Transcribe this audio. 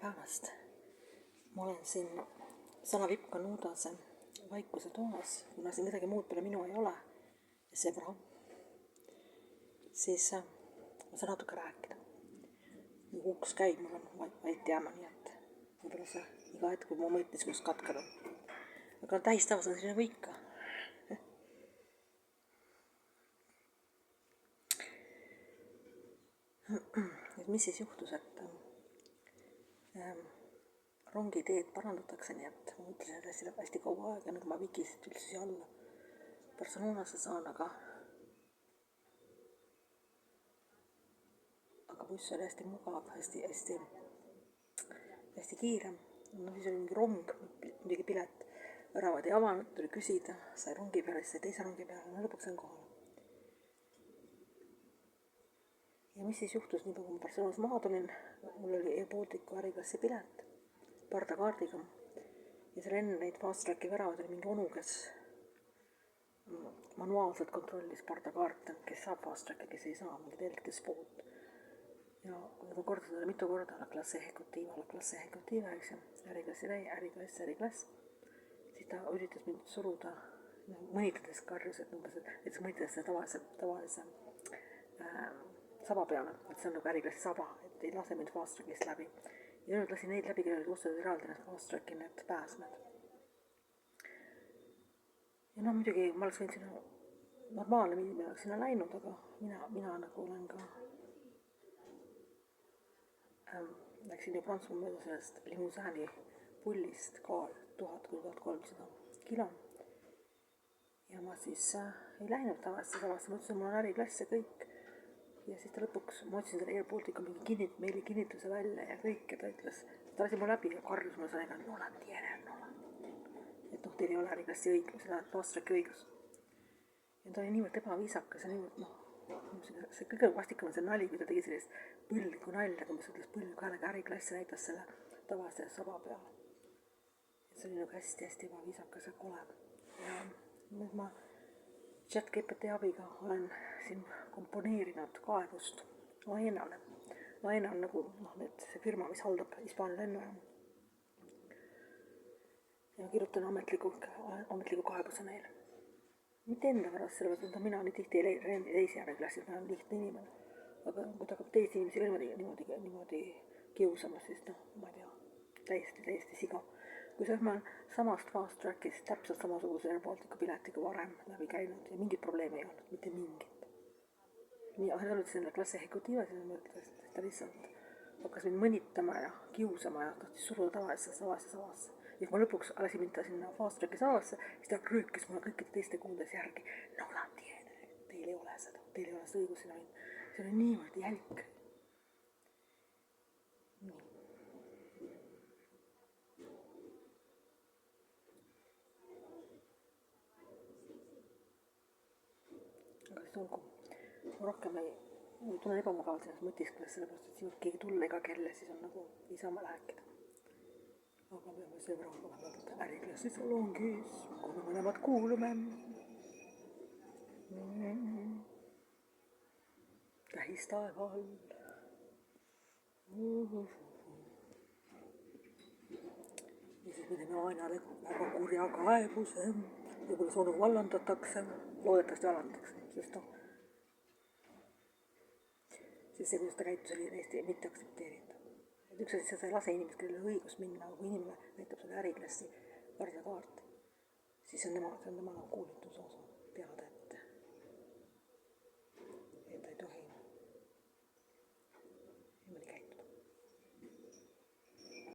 päevast! Ma olen siin Sanavipka Nuudase vaikuse toas, kuna siin midagi muud peale minu ei ole ja sõbra, siis ma saan natuke rääkida. Kui uks käib, mul on vait jääma, nii et võib-olla see iga hetk, kui mu mõõtmiskus katkeb. Aga täistavas on selline võika. Et mis siis juhtus, et rongiteed parandatakse, nii et ma mõtlesin, et hästi läheb hästi kaua aega, nagu ma vikisid üldse siia alla Barcelonasse saan, aga buss oli hästi mugav, hästi kiire. No siis oli mingi rong, mingi pilet, väravad ei avanud, tuli küsida, sai rongi peale, siis sai teise rongi peale, no lõpuks on kohal. Ja mis siis juhtus, nii kui ma Barcelonas maha tulin, mul oli Air Balticu äriklassi pilet pardakaardiga ja seal enne neid fast tracki väravad oli mingi onu, kes manuaalselt kontrollis pardakaarte, kes saab fast tracki, kes ei saa, mingi telkis pood. Ja kui ta kordas talle mitu korda la classe ejecutiva, eks ju, äriklass, siis ta üritas mind suruda, mõnitades karjus, et mõnitades tavalise saba peale, et see on nagu äriklassi saba, et ei lase mind fast trackist läbi. Ja nüüd lasin neid läbi, kellel kustavad eraldi need fast tracki need pääsmed. Ja no muidugi ma oleks võinud sinna normaalne inimene oleks sinna läinud, aga mina nagu olen ka läksin ju Prantsusmaa mööda sellest limusääni pullist kaal 1000–1300 kilo. Ja ma siis ei läinud tavalisse, ma ütlesin, et mul on äriklass ja kõik. Ja siis ta lõpuks, ma otsin selle Air Balticu mingi meili kinnituse välja ja kõik, ja ta ütles, ta lasi mu läbi ja karjus mulle sõnega, no tiene. Et noh, teil ei ole äriklassi õigus, seda fast tracki õigus. Ja ta oli niivõrd ebaviisakas ja niivõrd, see kõige vastikam on see nali, kui ta tegi sellist põlgu nalja, kui ma ütles põlgu häälega äriklassi näitas selle tavalise saba peale. See oli nagu hästi ebaviisakas ja kole. Ja nüüd ma ChatGPT abiga olen siin komponeerinud kaebust Aenale. Aena on nagu see firma, mis haldab Hispaania lennujaama. Ja kirjutan ametliku kaebuse neile. Mitte enda pärast, sellepärast, et mina nii tihti ei leia teisi äriklassid, ma olen lihtne inimene. Aga kui ta hakkab teisi inimesi niimoodi kiusama, siis ma ei tea, täiesti siga. Kui ma olen samast fast trackist täpselt samasuguse Air Balticu piletiga varem läbi käinud ja mingit probleemi ei olnud, mitte mingit. Nii, aga ta ütles enda klassi ejecutiva, siis ma ütles, et ta lihtsalt hakkas mind mõnitama ja kiusama ja tahtis suruda tavalisse. Ja kui ma lõpuks lasin mind ta sinna fast tracki savasse, siis ta röökis mulle kõikide teiste kuuldes järgi. No tiene, teil ei ole seda õigus sinna minna. See oli niivõrd jälk. Nii. Aga siis olgu, rohkem ei tunnen ebamugavalt ennast mõtiskles, sellepärast, et siin keegi tulla ega kelle, siis on nagu niisama rääkida. Aga peame sõbraga vahepealt äriklassi salongis, kui me mõlemad kuulume. Tähistaeval. Ja siis me teeme Aenale väga kurja kaebuse. Võib-olla soonu vallandatakse, loodetavasti vallandatakse, sest siis see, kuidas ta käitus, oli täiesti mitte aktsepteerida. Üks asi, sa ei lase inimest, kellel õigus minna, kui inimene näitab seda äriklassi pardakaart, siis see on tema kuulutuse osa.